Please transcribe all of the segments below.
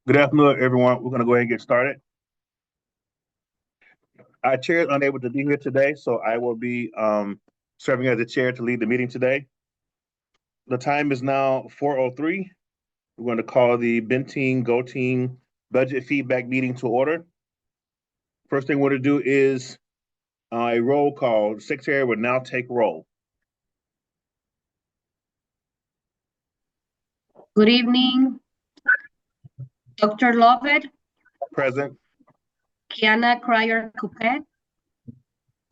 Good afternoon, everyone. We're going to go ahead and get started. Our chair is unable to be here today, so I will be serving as the chair to lead the meeting today. The time is now 4:03. We're going to call the Benteen Go Team Budget Feedback Meeting to order. First thing we're going to do is a roll call. The secretary will now take roll. Good evening, Dr. Lovett, Present. Kiana Cryer-Coupet,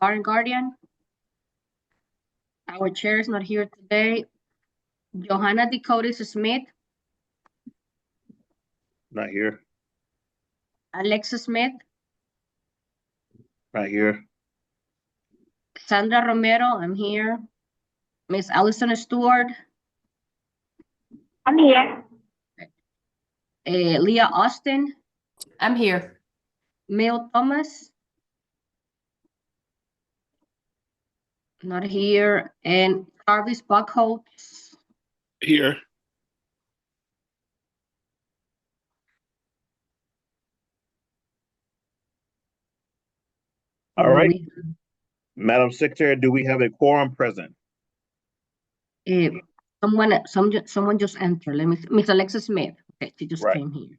our guardian. Our chair is not here today. Johanna Dakotas Smith, Not here. Alexa Smith, Not here. Sandra Romero, I'm here. Miss Allison Stewart. I'm here. Leah Austin. I'm here. Mel Thomas. Not here. And Jarvis Buckholz. Here. All right. Madam Secretary, do we have a quorum present? Someone just entered. Let me see. Miss Alexa Smith. Okay, she just came here.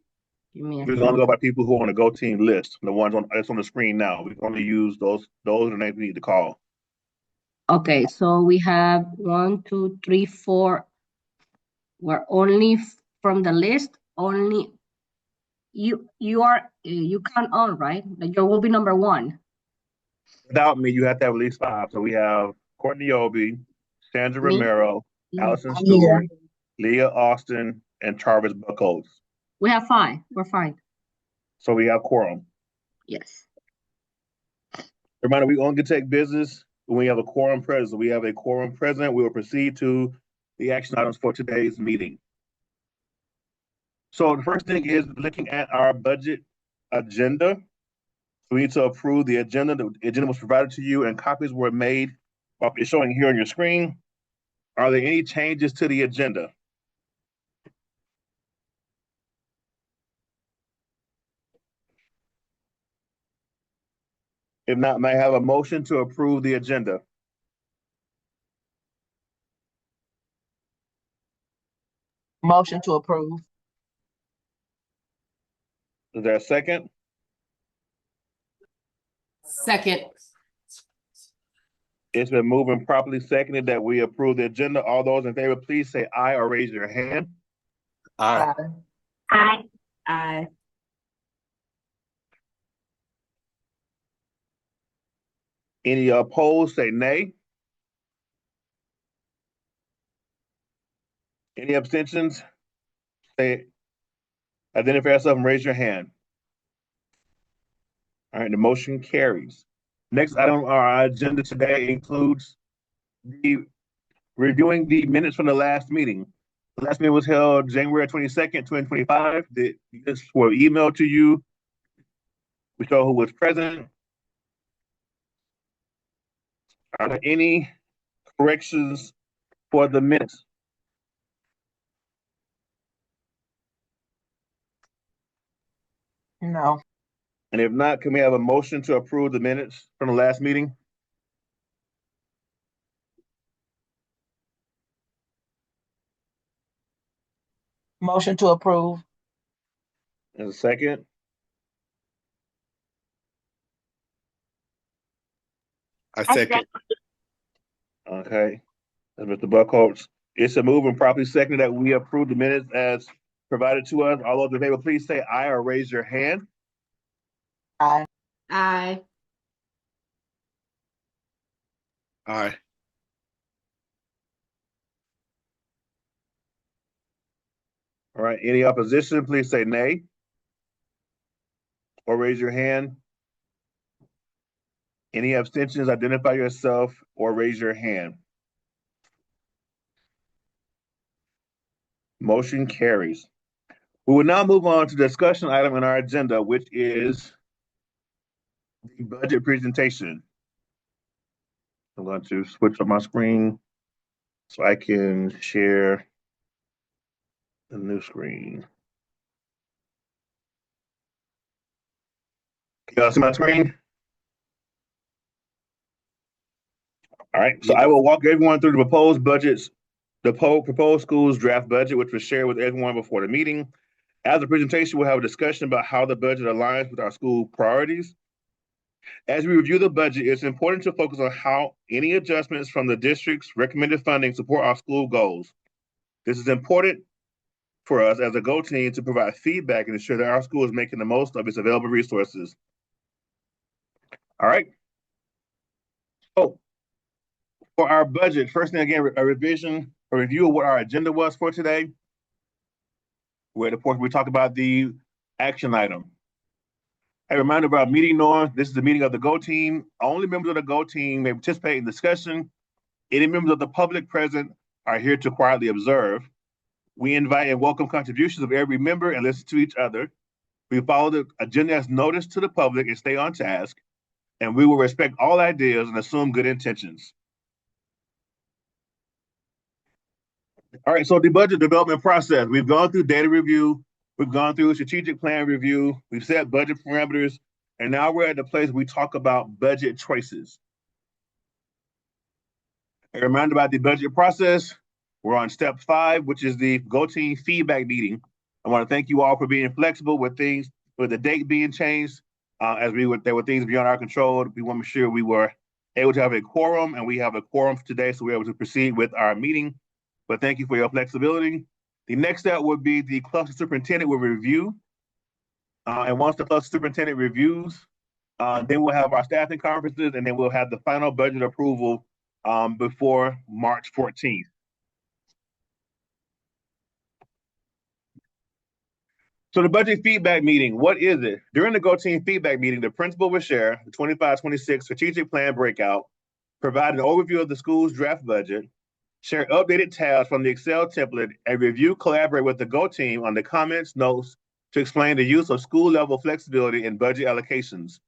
Give me a We're going to go by people who are on the Go Team list, the ones that's on the screen now. We can only use those are the names we need to call. Okay, so we have 1, 2, 3, 4. We're only from the list. Only you count on, right? You will be number 1. Without me, you have to have at least 5. So we have Courtney Obi, Sandra Me? Romero, Allison Stewart, Leah Austin, and Jarvis Buckholz. We have 5. We're fine. So we have quorum. Yes. Reminder, we only can take business when we have a quorum present. So we have a quorum present. We will proceed to the action items for today's meeting. So the first thing is looking at our budget agenda. We need to approve the agenda. The agenda was provided to you and copies were made. It's showing here on your screen. Are there any changes to the agenda? If not, may I have a motion to approve the agenda? Motion to approve. Is there a second? Second. It's been moved and properly seconded that we approve the agenda. All those in favor, please say aye or raise your hand. Aye. Aye. Aye. Any opposed, say nay. Any abstentions? Say, identify yourself and raise your hand. All right, the motion carries. Next item on our agenda today includes reviewing the minutes from the last meeting. The last meeting was held January 22nd, 2025. The minutes were emailed to you. We show who was present. Are there any corrections for the minutes? No. And if not, can we have a motion to approve the minutes from the last meeting? Motion to approve. And a second? I second. Okay. And Mr. Buckholz, it's a move and properly seconded that we approve the minutes as provided to us. All those in favor, please say aye or raise your hand. Aye. Aye. Aye. All right. Any opposition, please say nay or raise your hand. Any abstentions, identify yourself or raise your hand. Motion carries. We will now move on to the discussion item in our agenda, which is the budget presentation. I'm going to switch on my screen so I can share the new screen. Y'all see my screen? All right, so Yeah. I will walk everyone through the proposed budgets, the proposed schools draft budget, which was shared with everyone before the meeting. As a presentation, we'll have a discussion about how the budget aligns with our school priorities. As we review the budget, it's important to focus on how any adjustments from the district's recommended funding support our school goals. This is important for us as a GO team to provide feedback and ensure that our school is making the most of its available resources. All right. So for our budget, first thing again, a review of what our agenda was for today. Where the portion we talk about the action item. A reminder about meeting norms. This is the meeting of the GO team. Only members of the GO team may participate in discussion. Any members of the public present are here to quietly observe. We invite and welcome contributions of every member and listen to each other. We follow the agenda as noticed to the public and stay on task. And we will respect all ideas and assume good intentions. All right, so the budget development process. We've gone through data review. We've gone through a strategic plan review. We've set budget parameters. And now we're at the place we talk about budget choices. A reminder about the budget process. We're on step 5, which is the GO team feedback meeting. I want to thank you all for being flexible with things, with the date being changed. There were things beyond our control. We want to make sure we were able to have a quorum, and we have a quorum today, so we're able to proceed with our meeting. But thank you for your flexibility. The next step would be the cluster superintendent will review. And once the cluster superintendent reviews, then we'll have our staffing conferences, and then we'll have the final budget approval before March 14th. So the budget feedback meeting, what is it? During the GO team feedback meeting, the principal will share the 25-26 strategic plan breakout, provide an overview of the school's draft budget, share updated tabs from the Excel template, and review, collaborate with the GO team on the comments, notes to explain the use of school-level flexibility in budget allocations.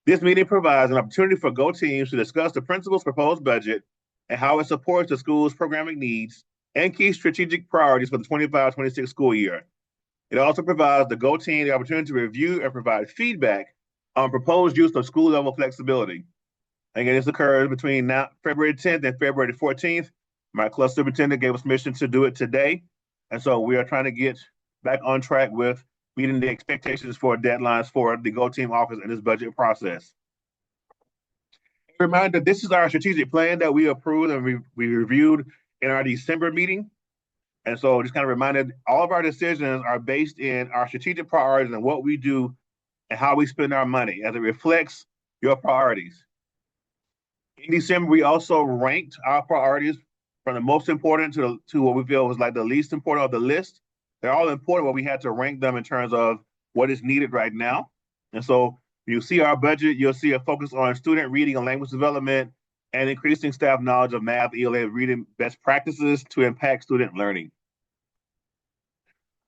This meeting provides an opportunity for GO teams to discuss the principal's proposed budget and how it supports the school's programming needs and key strategic priorities for the 25-26 school year. It also provides the GO team the opportunity to review and provide feedback on proposed use of school-level flexibility. Again, this occurs between February 10th and February 14th. My cluster superintendent gave us permission to do it today. And so we are trying to get back on track with meeting the expectations for deadlines for the GO team office in this budget process. A reminder, this is our strategic plan that we approved and we reviewed in our December meeting. And so just kind of reminded, all of our decisions are based in our strategic priorities and what we do and how we spend our money as it reflects your priorities. In December, we also ranked our priorities from the most important to what we feel was like the least important of the list. They're all important, but we had to rank them in terms of what is needed right now. And so you see our budget, you'll see a focus on student reading and language development and increasing staff knowledge of math, ELA, reading best practices to impact student learning.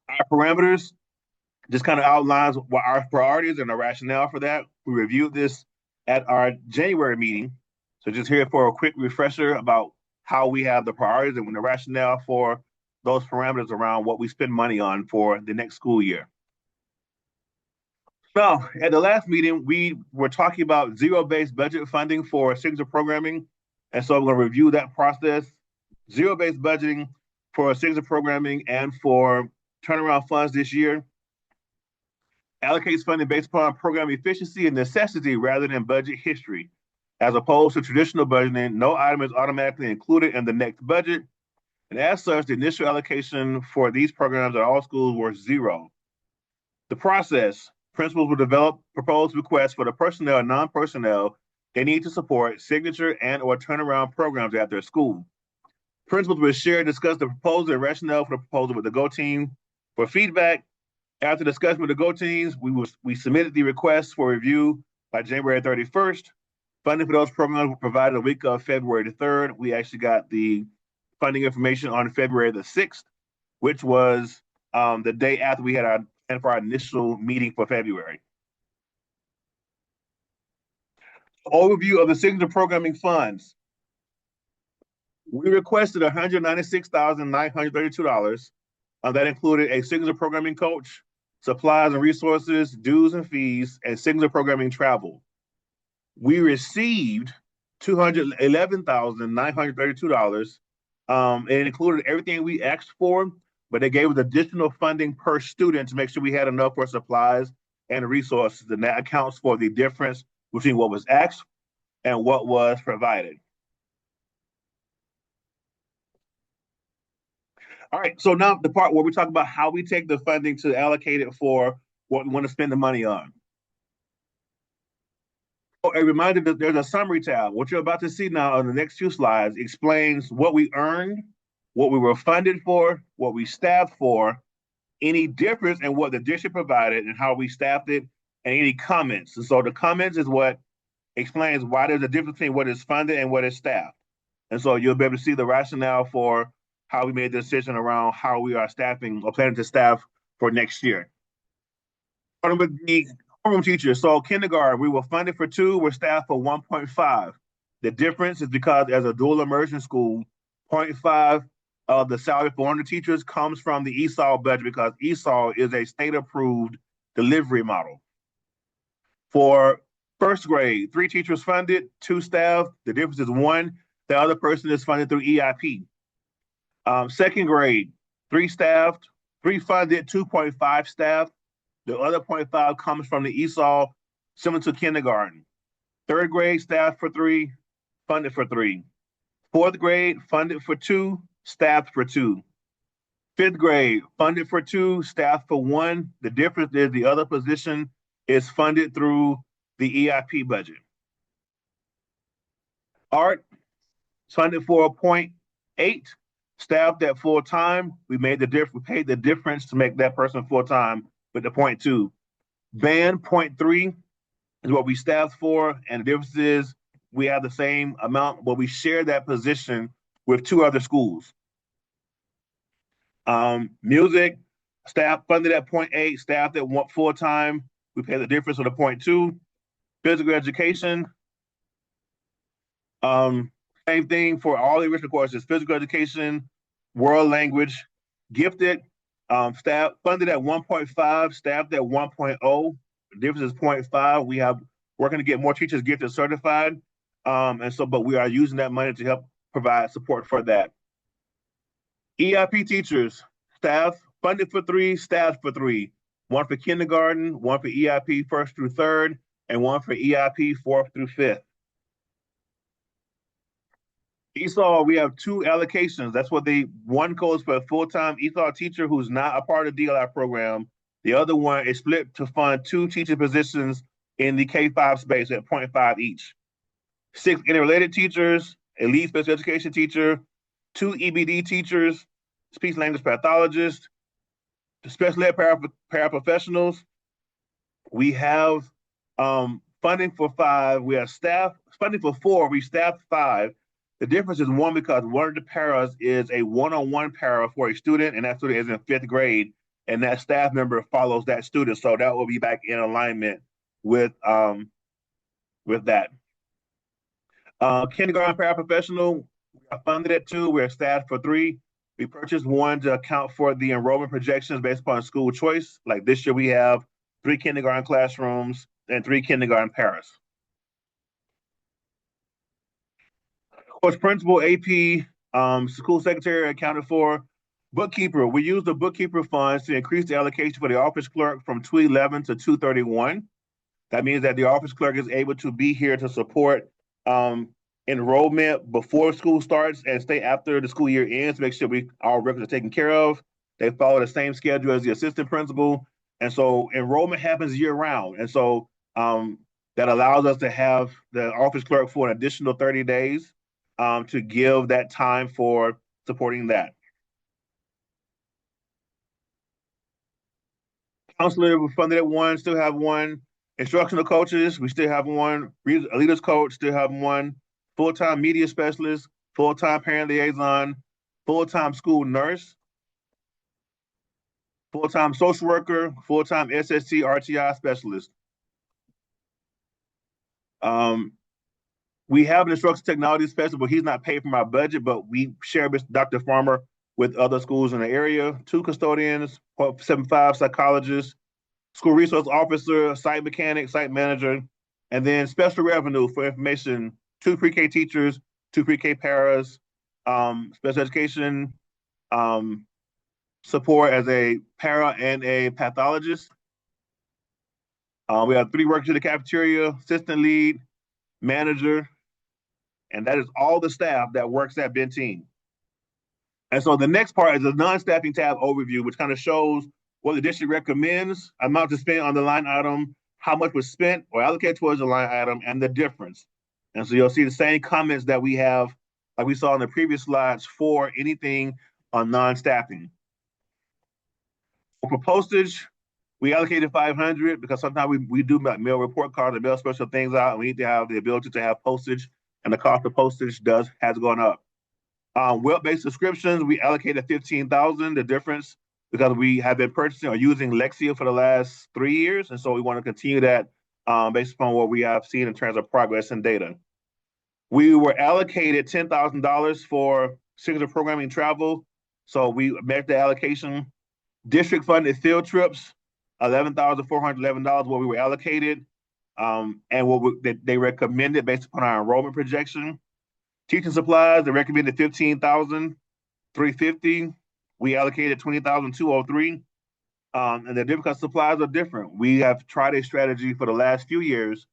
Our parameters just kind of outlines what our priorities and the rationale for that. We reviewed this at our January meeting. So just here for a quick refresher about how we have the priorities and the rationale for those parameters around what we spend money on for the next school year. So at the last meeting, we were talking about zero-based budget funding for signature programming. And so I'm going to review that process. Zero-based budgeting for signature programming and for turnaround funds this year allocates funding based upon program efficiency and necessity rather than budget history. As opposed to traditional budgeting, no item is automatically included in the next budget. And as such, the initial allocation for these programs at all schools was zero. The process, principals will develop proposed requests for the personnel and non-personnel they need to support signature and or turnaround programs at their school. Principals will share and discuss the proposal and rationale for the proposal with the GO team. For feedback, after discussion with the GO teams, we submitted the request for review by January 31st. Funding for those programs were provided the week of February the 3rd. We actually got the funding information on February the 6th, which was the day after we had our initial meeting for February. Overview of the signature programming funds. We requested $196,932. That included a signature programming coach, supplies and resources, dues and fees, and signal programming travel. We received $211,932. It included everything we asked for, but they gave us additional funding per student to make sure we had enough for supplies and resources, and that accounts for the difference between what was asked and what was provided. All right, so now the part where we talk about how we take the funding to allocate it for what we want to spend the money on. Oh, a reminder that there's a summary tab. What you're about to see now on the next few slides explains what we earned, what we were funded for, what we staffed for, any difference in what the district provided and how we staffed it, and any comments. And so the comments is what explains why there's a difference between what is funded and what is staffed. And so you'll be able to see the rationale for how we made the decision around how we are staffing or planning to staff for next year. Starting with the homeroom teachers. So kindergarten, we were funded for 2, we're staffed for 1.5. The difference is because as a dual immersion school, 0.5 of the salary for one of the teachers comes from the ESOL budget because ESOL is a state-approved delivery model. For first grade, 3 teachers funded, 2 staff. The difference is 1. The other person is funded through EIP. Second grade, 3 staffed, 3 funded, 2.5 staff. The other 0.5 comes from the ESOL, similar to kindergarten. Third grade, staffed for 3, funded for 3. Fourth grade, funded for 2, staffed for 2. Fifth grade, funded for 2, staffed for 1. The difference is the other position is funded through the EIP budget. Art, funded for 0.8, staffed at full time. We paid the difference to make that person full time with the 0.2. Band 0.3 is what we staffed for, and the difference is we have the same amount, but we share that position with 2 other schools. Music, staff funded at 0.8, staffed at full time. We pay the difference with a 0.2. Physical education, same thing for all the enrichment courses, physical education, world language, gifted, staff funded at 1.5, staffed at 1.0. The difference is 0.5. We have working to get more teachers gifted certified. But we are using that money to help provide support for that. EIP teachers, staff funded for 3, staffed for 3. 1 for kindergarten, 1 for EIP 1st through 3rd, and 1 for EIP 4th through 5th. ESOL, we have 2 allocations. That's what one goes for a full-time ESOL teacher who's not a part of the DLI program. The other one is split to fund 2 teaching positions in the K-5 space at 0.5 each. 6 interrelated teachers, a lead special education teacher, 2 EBD teachers, speech language pathologists, special ed paraprofessionals. We have funding for 5. We have staff funding for 4. We staffed 5. The difference is 1 because one of the paras is a one-on-one para for a student, and that student is in 5th grade, and that staff member follows that student. So that will be back in alignment with that. Kindergarten paraprofessional, we are funded at 2. We're staffed for 3. We purchased 1 to account for the enrollment projections based upon school choice. Like this year, we have 3 kindergarten classrooms and 3 kindergarten paras. Of course, principal, AP, school secretary accounted for. Bookkeeper, we use the bookkeeper funds to increase the allocation for the office clerk from 211 to 231. That means that the office clerk is able to be here to support enrollment before school starts and stay after the school year ends to make sure our records are taken care of. They follow the same schedule as the assistant principal. And so enrollment happens year round. And so that allows us to have the office clerk for an additional 30 days to give that time for supporting that. Counselor, we funded at 1, still have 1. Instructional coaches, we still have 1. Leaders coach, still have 1. Full-time media specialist, full-time parent liaison, full-time school nurse, full-time social worker, full-time SST RTI specialist. We have an instruction technology specialist, but he's not paid from our budget, but we share with Dr. Farmer with other schools in the area. 2 custodians, 0.75 psychologists, school resource officer, site mechanic, site manager, and then special revenue for information, 2 pre-K teachers, 2 pre-K paras, special education support as a para and a pathologist. We have 3 workers in the cafeteria, assistant lead, manager, and that is all the staff that works at Benteen. And so the next part is the non-staffing tab overview, which kind of shows what the district recommends, amount to spend on the line item, how much was spent or allocated towards the line item, and the difference. And so you'll see the same comments that we have, like we saw in the previous slides, for anything on non-staffing. For postage, we allocated 500 because sometimes we do mail report cards and mail special things out, and we need to have the ability to have postage, and the cost of postage has gone up. Web-based subscriptions, we allocated 15,000. The difference because we have been purchasing or using Lexia for the last 3 years, and so we want to continue that based upon what we have seen in terms of progress and data. We were allocated $10,000 for signature programming travel, so we met the allocation. District funded field trips, $11,411 what we were allocated, and what they recommended based upon our enrollment projection. Teaching supplies, they recommended $15,350. We allocated $20,203. And they're different because supplies are different. We have tried a strategy for the last few years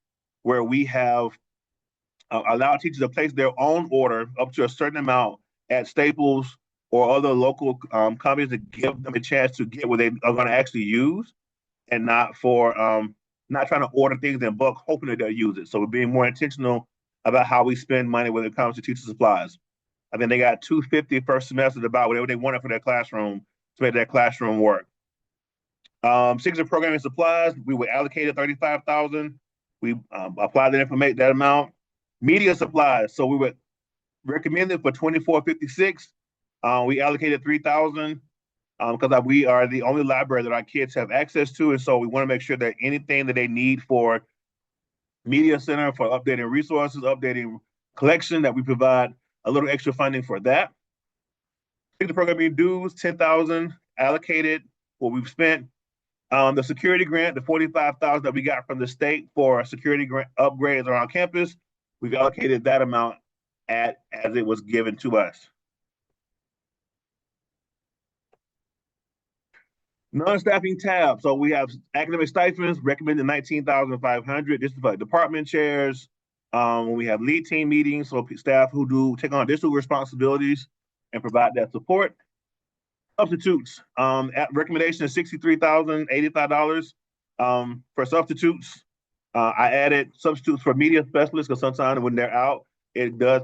where we have allowed teachers to place their own order up to a certain amount at Staples or other local companies to give them a chance to get what they are going to actually use, and not for not trying to order things in bulk hoping that they'll use it. So we're being more intentional about how we spend money when it comes to teacher supplies. I think they got $250 first semester to buy whatever they wanted for their classroom to make their classroom work. Signature programming supplies, we were allocated $35,000. We applied that information, that amount. Media supplies, so we were recommended for $24.56. We allocated $3,000 because we are the only library that our kids have access to, and so we want to make sure that anything that they need for Media Center, for updating resources, updating collection, that we provide a little extra funding for that. The programming dues, $10,000 allocated, what we've spent. The security grant, the $45,000 that we got from the state for security grant upgrades around campus, we've allocated that amount as it was given to us. Non-staffing tab. So we have academic stipends recommended $19,500. This is for department chairs. When we have lead team meetings, so staff who do take on additional responsibilities and provide that support. Substitutes. At recommendation is $63,085 for substitutes. I added substitutes for media specialists because sometimes when they're out, it does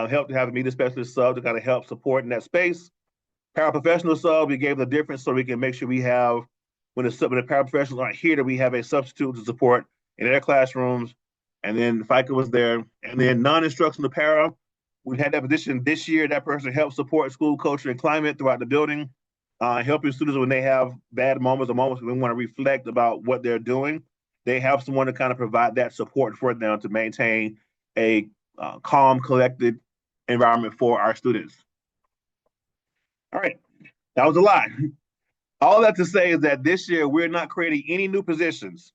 help to have a media specialist sub to kind of help support in that space. Paraprofessional sub, we gave the difference so we can make sure we have, when the paraprofessionals aren't here, that we have a substitute to support in their classrooms. And then FICA was there. And then non-instructional para, we've had that position this year. That person helps support school culture and climate throughout the building, helping students when they have bad moments or moments when we want to reflect about what they're doing. They have someone to kind of provide that support for them to maintain a calm, collected environment for our students. All right, that was a lot. All that to say is that this year we're not creating any new positions.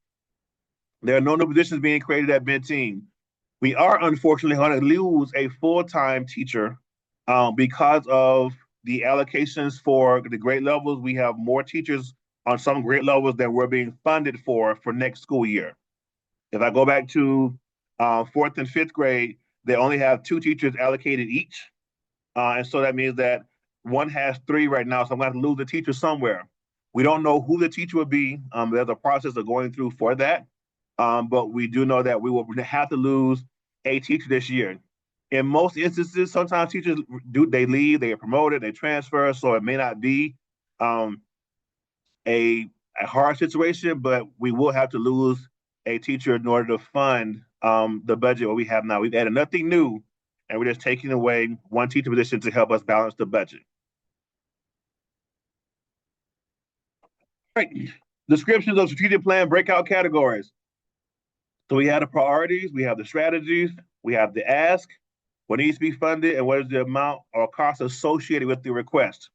There are no new positions being created at Benteen. We are unfortunately going to lose a full-time teacher because of the allocations for the grade levels. We have more teachers on some grade levels that we're being funded for next school year. If I go back to 4th and 5th grade, they only have 2 teachers allocated each. And so that means that one has 3 right now, so I'm going to lose a teacher somewhere. We don't know who the teacher will be. There's a process of going through for that. But we do know that we will have to lose a teacher this year. In most instances, sometimes teachers they leave, they get promoted, they transfer, so it may not be a hard situation, but we will have to lose a teacher in order to fund the budget what we have now. We've added nothing new, and we're just taking away one teacher position to help us balance the budget. All right, descriptions of strategic plan breakout categories. So we have the priorities, we have the strategies, we have the ask, what needs to be funded, and what is the amount or cost associated with the request.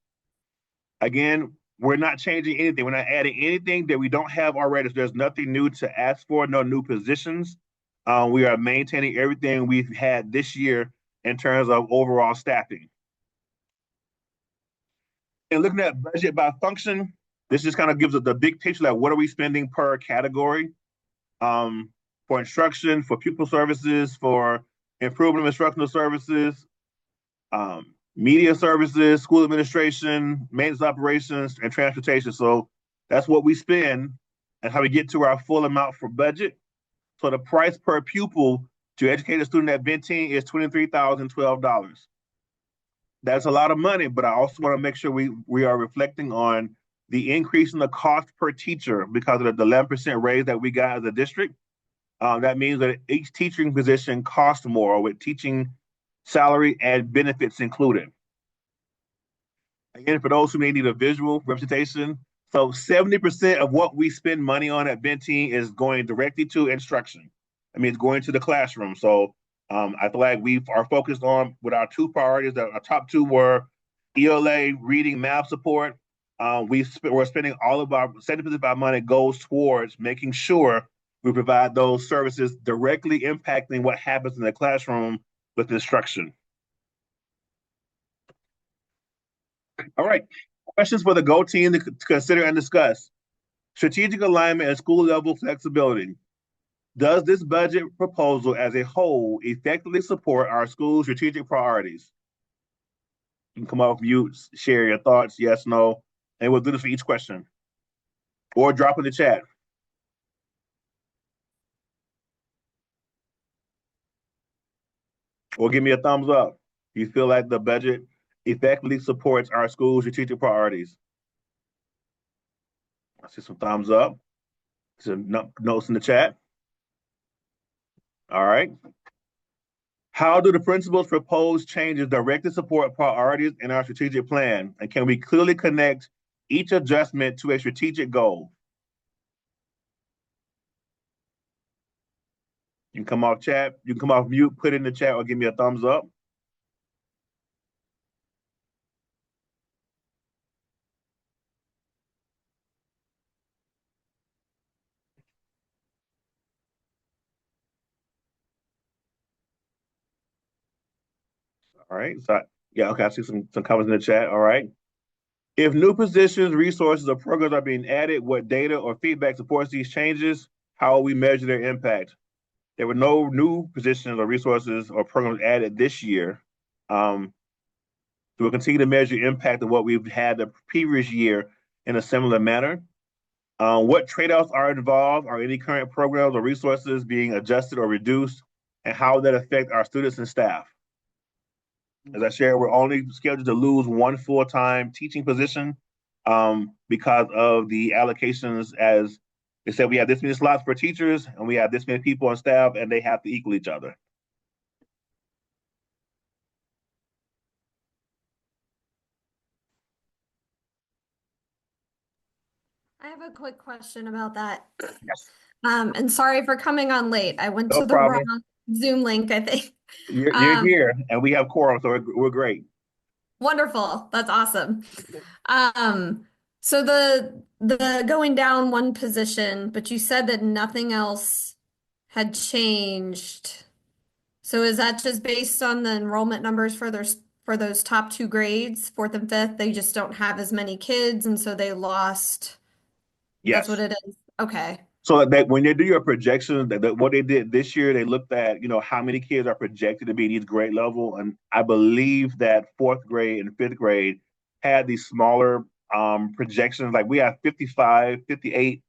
Again, We're not changing anything. We're not adding anything that we don't have already. So there's nothing new to ask for, no new positions. We are maintaining everything we've had this year in terms of overall staffing. And looking at budget by function, this just kind of gives us the big picture, like what are we spending per category? For instruction, for pupil services, for improvement of instructional services, media services, school administration, maintenance operations, and transportation. So that's what we spend and how we get to our full amount for budget. So the price per pupil to educate a student at Benteen is $23,012. That's a lot of money, but I also want to make sure we are reflecting on the increase in the cost per teacher because of the 11% raise that we got as a district. That means that each teaching position costs more with teaching salary and benefits included. Again, for those who may need a visual representation, so 70% of what we spend money on at Benteen is going directly to instruction. I mean, it's going to the classroom. So I feel like we are focused on with our two priorities. Our top two were ELA, reading, math support. We're spending all of our 70% of our money goes towards making sure we provide those services directly impacting what happens in the classroom with instruction. All right, questions for the GO team to consider and discuss. Strategic alignment and school level flexibility. Does this budget proposal as a whole effectively support our school's strategic priorities? You can come off mute, share your thoughts, yes, no, and we'll do this for each question. Or drop in the chat. Or give me a thumbs up. Do you feel like the budget effectively supports our school's strategic priorities? I see some thumbs up. Some notes in the chat. All right. How do the principal's proposed changes directly support priorities in our strategic plan? And can we clearly connect each adjustment to a strategic goal? You can come off chat, you can come off mute, put it in the chat, or give me a thumbs up. All right, so yeah, okay, I see some comments in the chat. All right. If new positions, resources, or programs are being added, what data or feedback supports these changes? How will we measure their impact? There were no new positions or resources or programs added this year. So we'll continue to measure impact of what we've had the previous year in a similar manner. What trade-offs are involved? Are any current programs or resources being adjusted or reduced? And how will that affect our students and staff? As I shared, we're only scheduled to lose one full-time teaching position because of the allocations. As they said, we have this many slots for teachers and we have this many people on staff and they have to equal each other. I have a quick question about that. Yes. And sorry for coming on late. I went No to the problem. wrong Zoom link, I think. You're here and we have quorum, so we're great. Wonderful. That's awesome. So the going down one position, but you said that nothing else had changed. So is that just based on the enrollment numbers for those top two grades, fourth and fifth? They just don't have as many kids, and so they lost. Yes. That's what it is. Okay. So that when they do your projections, that what they did this year, they looked at, how many kids are projected to be in each grade level. And I believe that fourth grade and fifth grade had these smaller projections. Like we have 55, 58,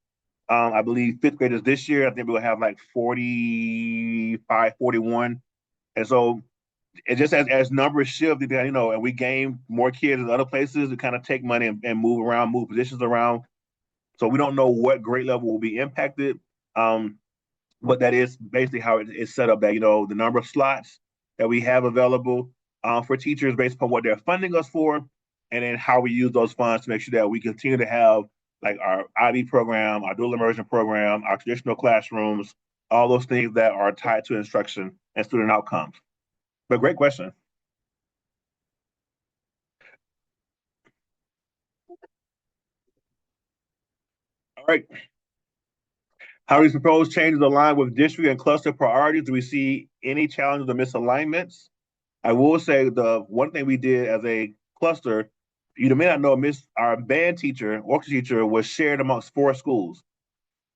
I believe fifth graders this year. I think we'll have like 45, 41. And so it just as numbers shift, and we gain more kids in other places to kind of take money and move around, move positions around. So we don't know what grade level will be impacted, but that is basically how it's set up. That the number of slots that we have available for teachers based upon what they're funding us for, and then how we use those funds to make sure that we continue to have like our IB program, our dual immersion program, our traditional classrooms, all those things that are tied to instruction and student outcomes. But great question. All right. How these proposed changes align with district and cluster priorities? Do we see any challenges or misalignments? I will say the one thing we did as a cluster, you may not know, our band teacher, orchestra teacher, was shared amongst 4 schools.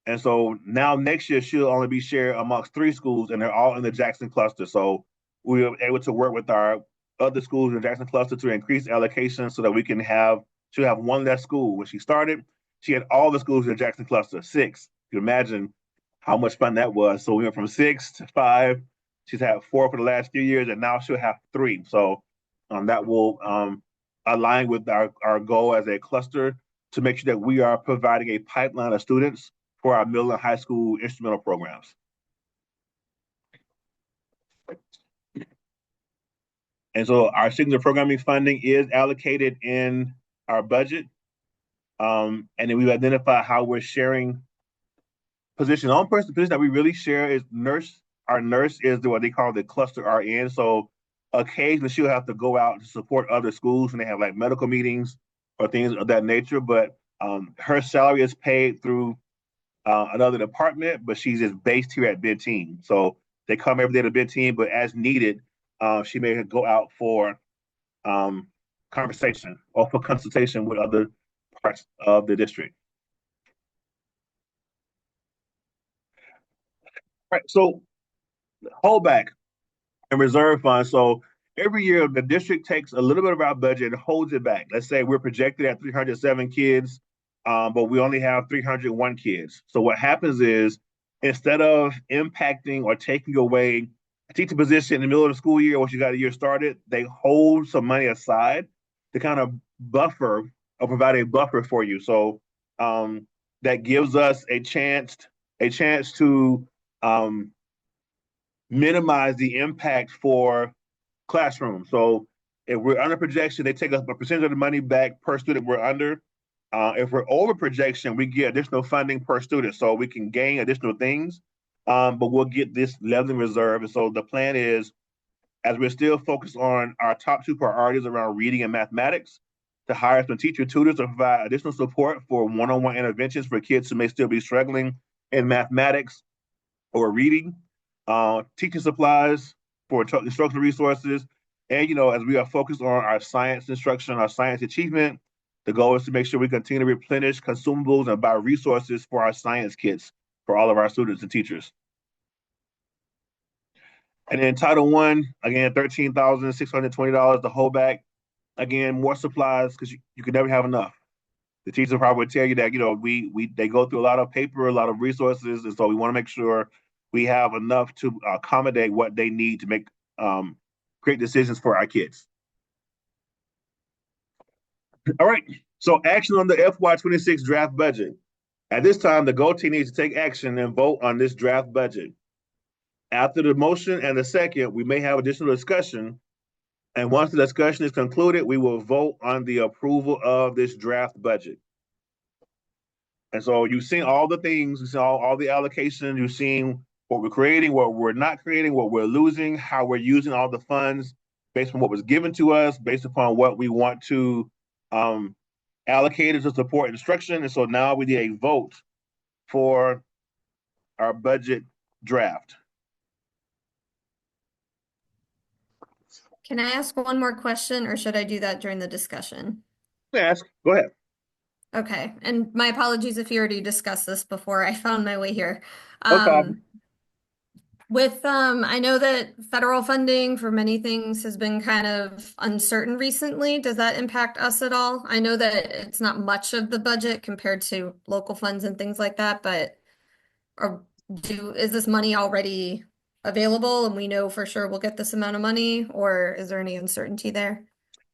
And so now next year she'll only be shared amongst 3 schools, and they're all in the Jackson cluster. So we were able to work with our other schools in the Jackson cluster to increase allocation so that she'll have one less school. When she started, she had all the schools in the Jackson cluster, 6. You can imagine how much fun that was. So we went from 6 to 5. She's had 4 for the last few years, and now she'll have 3. So that will align with our goal as a cluster to make sure that we are providing a pipeline of students for our middle and high school instrumental programs. And so our signature programming funding is allocated in our budget. And then we've identified how we're sharing positions. The only position that we really share is nurse. Our nurse is what they call the cluster RN. So occasionally she'll have to go out to support other schools when they have like medical meetings or things of that nature. But her salary is paid through another department, but she's just based here at Benteen. So they come every day to Benteen, but as needed, she may go out for conversation or for consultation with other parts of the district. All right, so holdback and reserve fund. So every year the district takes a little bit of our budget and holds it back. Let's say we're projected at 307 kids, but we only have 301 kids. So what happens is instead of impacting or taking away a teacher position in the middle of the school year once you got a year started, they hold some money aside to kind of buffer or provide a buffer for you. So that gives us a chance to minimize the impact for classrooms. So if we're under projection, they take a percentage of the money back per student we're under. If we're over projection, we get additional funding per student, so we can gain additional things, but we'll get this leveling reserve. And so the plan is, as we're still focused on our top 2 priorities around reading and mathematics, to hire some teacher tutors to provide additional support for one-on-one interventions for kids who may still be struggling in mathematics or reading, teaching supplies for instructional resources. And, as we are focused on our science instruction, our science achievement, the goal is to make sure we continue to replenish consumables and buy resources for our science kits for all of our students and teachers. And then Title I, again, $13,620 to hold back. Again, more supplies, because you can never have enough. The teachers will probably tell you that, they go through a lot of paper, a lot of resources, and so we want to make sure we have enough to accommodate what they need to make great decisions for our kids. All right, so action on the FY26 draft budget. At this time, the GO team needs to take action and vote on this draft budget. After the motion and the second, we may have additional discussion. And once the discussion is concluded, we will vote on the approval of this draft budget. And so you've seen all the things, you've seen all the allocations, you've seen what we're creating, what we're not creating, what we're losing, how we're using all the funds based on what was given to us, based upon what we want to allocate to support instruction. And so now we need a vote for our budget draft. Can I ask one more question, or should I do that during the discussion? Ask, go ahead. Okay, and my apologies if you already discussed this before I found my way here. No problem. I know that federal funding for many things has been kind of uncertain recently. Does that impact us at all? I know that it's not much of the budget compared to local funds and things like that, but is this money already available and we know for sure we'll get this amount of money, or is there any uncertainty there?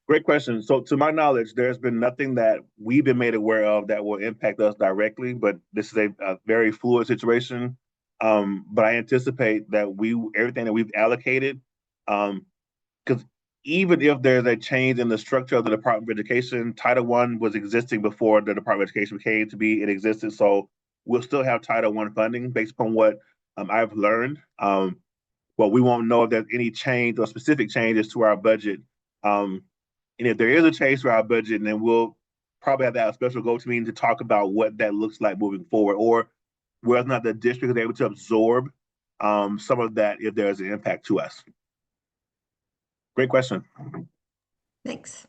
Great question. So to my knowledge, there's been nothing that we've been made aware of that will impact us directly, but this is a very fluid situation. But I anticipate that everything that we've allocated, because even if there's a change in the structure of the Department of Education, Title I was existing before the Department of Education came to be in existence. So we'll still have Title I funding based upon what I've learned. But we won't know if there's any change or specific changes to our budget. And if there is a change to our budget, then we'll probably have to have a special go-to meeting to talk about what that looks like moving forward, or whether or not the district is able to absorb some of that if there's an impact to us. Great question. Thanks.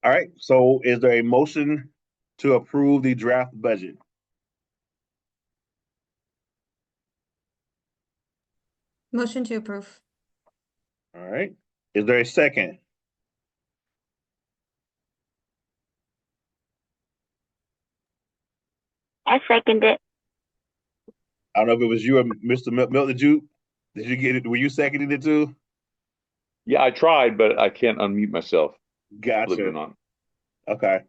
All right, so is there a motion to approve the draft budget? Motion to approve. All right, is there a second? I second it. I don't know if it was you or Mr. Milton. Did you get it? Were you seconding it too? Yeah, I tried, but I can't unmute myself, believe it or Gotcha. not. Okay.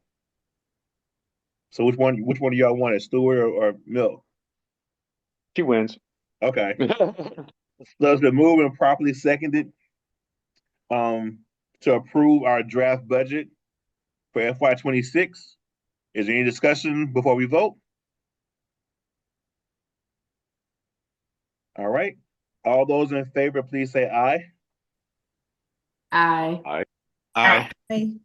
So which one do y'all want, Stewart or Milt? She wins. Okay. So it's been moved and properly seconded to approve our draft budget for FY26. Is there any discussion before we vote? All right. All those in favor, please say aye. Aye. Aye. Aye.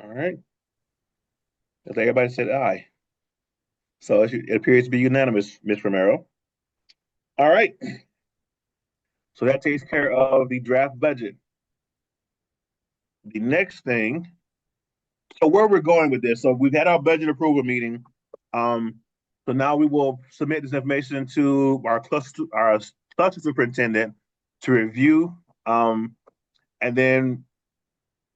All right. I think everybody said aye. So it appears to be unanimous, Ms. Romero. All right. So that takes care of the draft budget. The next thing, so where we're going with this, so we've had our budget approval meeting. So now we will submit this information to our cluster superintendent to review. And then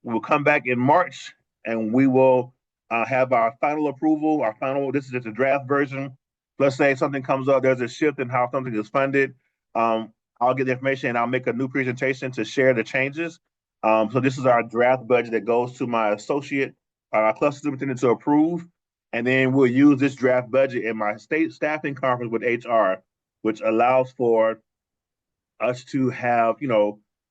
we'll come back in March and we will have our final approval, this is just a draft version. Let's say something comes up, there's a shift in how something is funded. I'll get the information and I'll make a new presentation to share the changes. So this is our draft budget that goes to my associate, our cluster superintendent to approve. And then we'll use this draft budget in my state staffing conference with HR, which allows for us to have,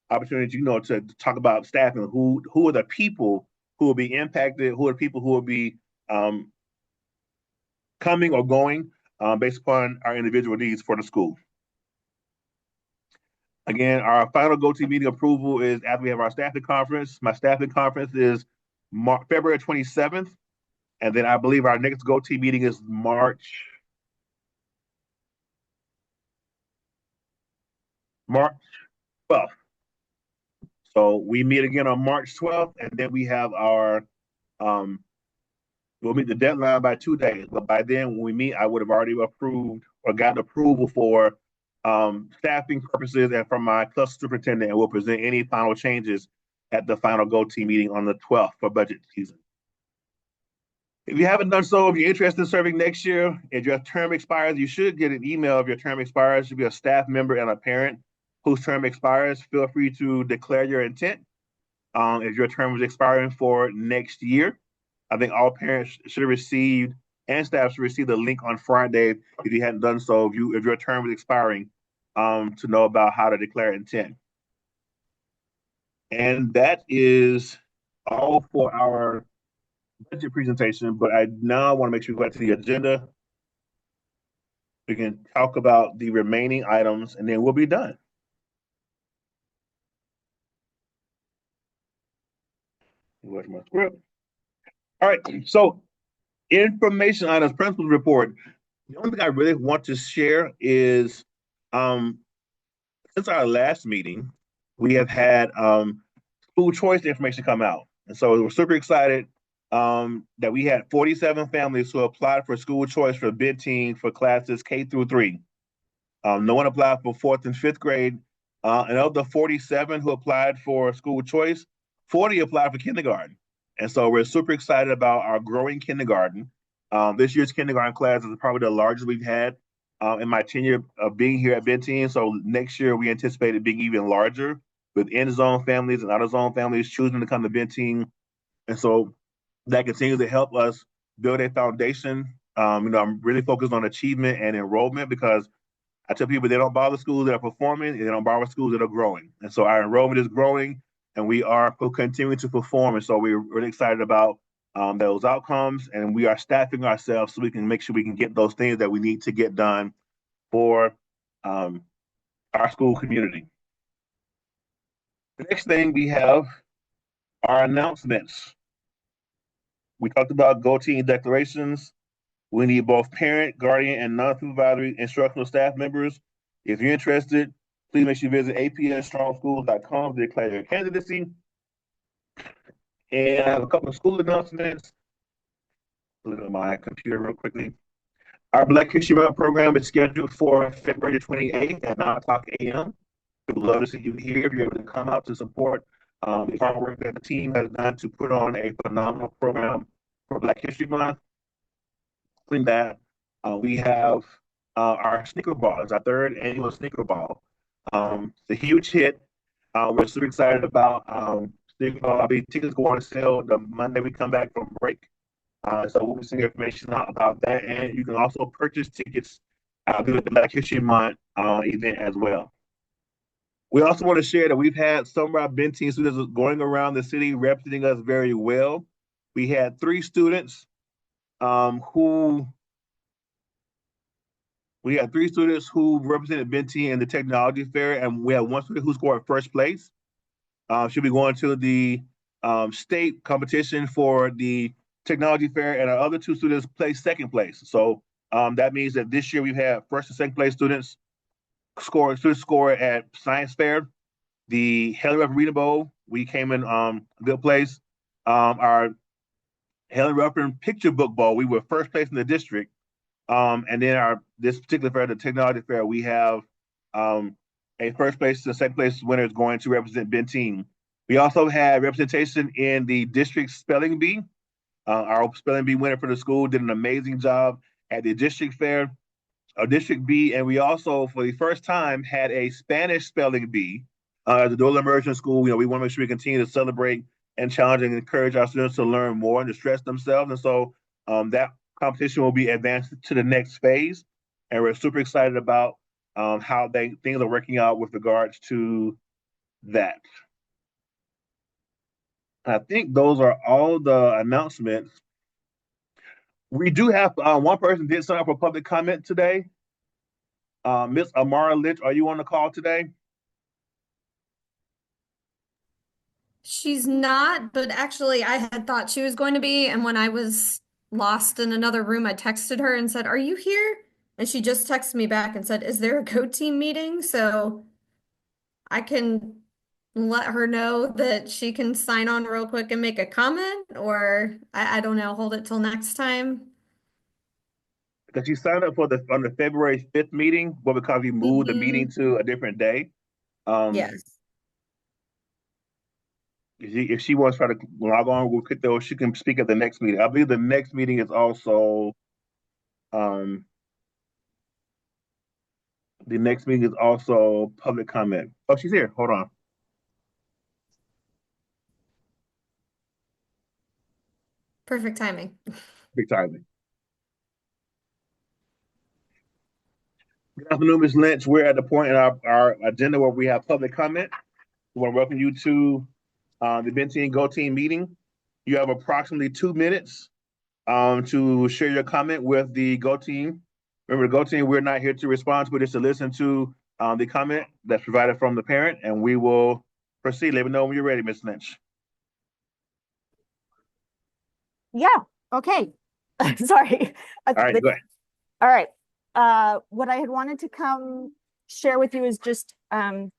opportunity, to talk about staffing. Who are the people who will be impacted? Who are the people who will be coming or going based upon our individual needs for the school? Again, our final go-to meeting approval is after we have our staffing conference. My staffing conference is February 27th. And then I believe our next go-to meeting is March 12th. So we meet again on March 12th, and then we have our, we'll meet the deadline by 2 days. But by then, when we meet, I would have already approved or gotten approval for staffing purposes and from my cluster superintendent, and we'll present any final changes at the final go-to meeting on the 12th for budget season. If you haven't done so, if you're interested in serving next year, if your term expires, you should get an email if your term expires. Should be a staff member and a parent whose term expires. Feel free to declare your intent. If your term is expiring for next year, I think all parents should have received and staff should receive the link on Friday if you hadn't done so. If your term is expiring, to know about how to declare intent. And that is all for our budget presentation, but I now want to make sure we go back to the agenda. We can talk about the remaining items and then we'll be done. Where's my script? All right, so information items, principals report. The only thing I really want to share is since our last meeting, we have had school choice information come out. And so we're super excited that we had 47 families who applied for school choice for Benteen for classes K through 3. No one applied for 4th and 5th grade. And of the 47 who applied for school choice, 40 applied for kindergarten. And so we're super excited about our growing kindergarten. This year's kindergarten class is probably the largest we've had in my tenure of being here at Benteen. So next year we anticipate it being even larger with in-zone families and out-of-zone families choosing to come to Benteen. And so that continues to help us build a foundation. I'm really focused on achievement and enrollment because I tell people they don't bother schools that are performing, they don't bother schools that are growing. And so our enrollment is growing and we are continuing to perform. And so we're really excited about those outcomes, and we are staffing ourselves so we can make sure we can get those things that we need to get done for our school community. The next thing we have are announcements. We talked about Go Team declarations. We need both parent, guardian, and non-supervisory instructional staff members. If you're interested, please make sure you visit apsstrongschools.com to declare your candidacy. And I have a couple of school announcements. Look at my computer real quickly. Our Black History Month program is scheduled for February 28th at 9 o'clock a.m. We would love to see you here if you're able to come out to support the hard work that the team has done to put on a phenomenal program for Black History Month. Including that, we have our Sneaker Ball. It's our third annual Sneaker Ball. It's a huge hit. We're super excited about Sneaker Ball. I'll be tickets go on sale the Monday we come back from break. So we'll be sending information out about that, and you can also purchase tickets through the Black History Month event as well. We also want to share that we've had some of our Benteen students going around the city representing us very well. We had 3 students who represented Benteen in the technology fair, and we had 1 student who scored first place. She'll be going to the state competition for the technology fair, and our other 2 students placed second place. So that means that this year we've had first and second place students score at science fair. The Helen Rupp Reading Bowl, we came in good place. Our Helen Rupp Picture Book Bowl, we were first place in the district. And then this particular fair, the technology fair, we have a first place to second place winner is going to represent Benteen. We also had representation in the district spelling bee. Our spelling bee winner for the school did an amazing job at the district fair, district B, and we also, for the first time, had a Spanish spelling bee at the Dolan Immersion School. We want to make sure we continue to celebrate and challenge and encourage our students to learn more and to stress themselves. And so that competition will be advanced to the next phase, and we're super excited about how things are working out with regards to that. I think those are all the announcements. We do have one person did sign up for public comment today. Miss Amara Litch, are you on the call today? She's not, but actually I had thought she was going to be, and when I was lost in another room, I texted her and said, "Are you here?" And she just texted me back and said, "Is there a Go Team meeting?" So I can let her know that she can sign on real quick and make a comment, or I don't know, hold it till next time. Because she signed up for on the February 5th meeting, but because we moved the meeting to a different day. Yes. If she wants to try to log on, we'll click those. She can speak at the next meeting. I believe the next meeting is also public comment. Oh, she's here. Hold on. Perfect timing. Big timing. Good afternoon, Ms. Lynch. We're at the point in our agenda where we have public comment. We want to welcome you to the Benteen Go Team meeting. You have approximately 2 minutes to share your comment with the Go Team. Remember, the Go Team, we're not here to respond to it, just to listen to the comment that's provided from the parent, and we will proceed. Let me know when you're ready, Ms. Lynch. Yeah, okay. Sorry. All right, go ahead. All right. What I had wanted to come share with you is just a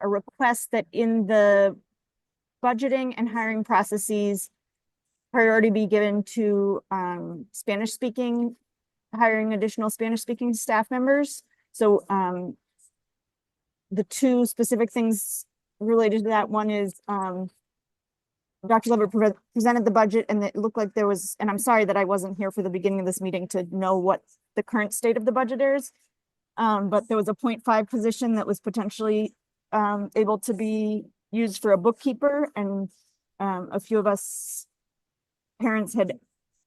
request that in the budgeting and hiring processes, priority be given to Spanish speaking, hiring additional Spanish speaking staff members. So the 2 specific things related to that, one is Dr. Levitt presented the budget, and it looked like there was, and I'm sorry that I wasn't here for the beginning of this meeting to know what the current state of the budget is. But there was a 0.5 position that was potentially able to be used for a bookkeeper, and a few of us parents had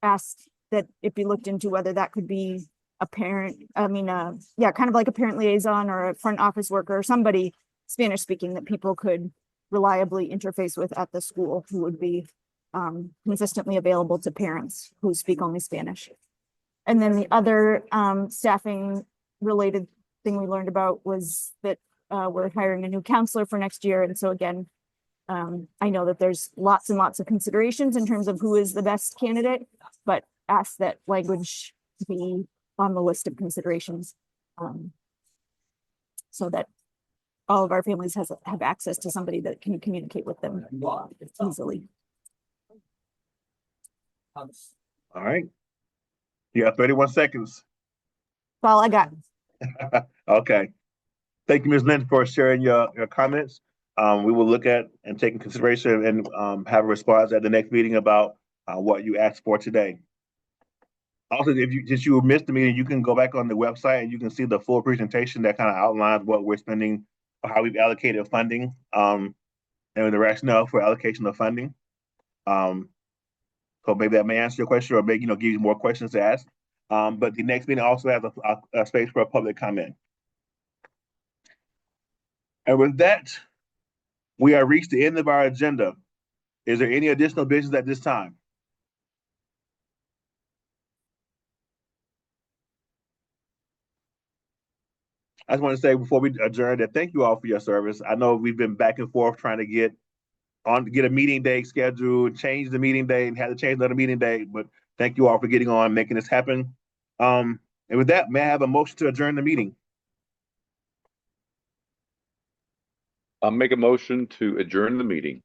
asked that it be looked into whether that could be a parent, kind of like a parent liaison or a front office worker or somebody Spanish speaking that people could reliably interface with at the school, who would be consistently available to parents who speak only Spanish. And then the other staffing related thing we learned about was that we're hiring a new counselor for next year. And so again, I know that there's lots and lots of considerations in terms of who is the best candidate, but ask that language be on the list of considerations. So that all of our families have access to somebody that can communicate with them easily. All right. You have 31 seconds. That's all I got. Okay. Thank you, Ms. Lynch, for sharing your comments. We will look at and take in consideration and have a response at the next meeting about what you asked for today. Also, if you missed the meeting, you can go back on the website and you can see the full presentation that kind of outlines what we're spending, how we've allocated funding, and the rationale for allocation of funding. So maybe that may answer your question or maybe, give you more questions to ask. But the next meeting also has a space for a public comment. And with that, we have reached the end of our agenda. Is there any additional business at this time? I just want to say before we adjourn that thank you all for your service. I know we've been back and forth trying to get a meeting day scheduled, change the meeting day, and had to change another meeting day. But thank you all for getting on, making this happen. And with that, may I have a motion to adjourn the meeting? I'll make a motion to adjourn the meeting.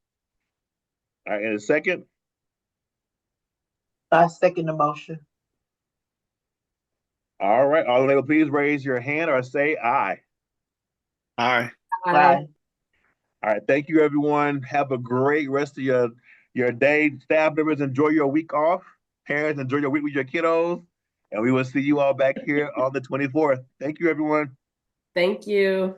All right, and a second. I second the motion. All right, all in favor, please raise your hand or say aye. Aye. Aye. All right, thank you, everyone. Have a great rest of your day. Staff members, enjoy your week off. Parents, enjoy your week with your kiddos. And we will see you all back here on the 24th. Thank you, everyone. Thank you.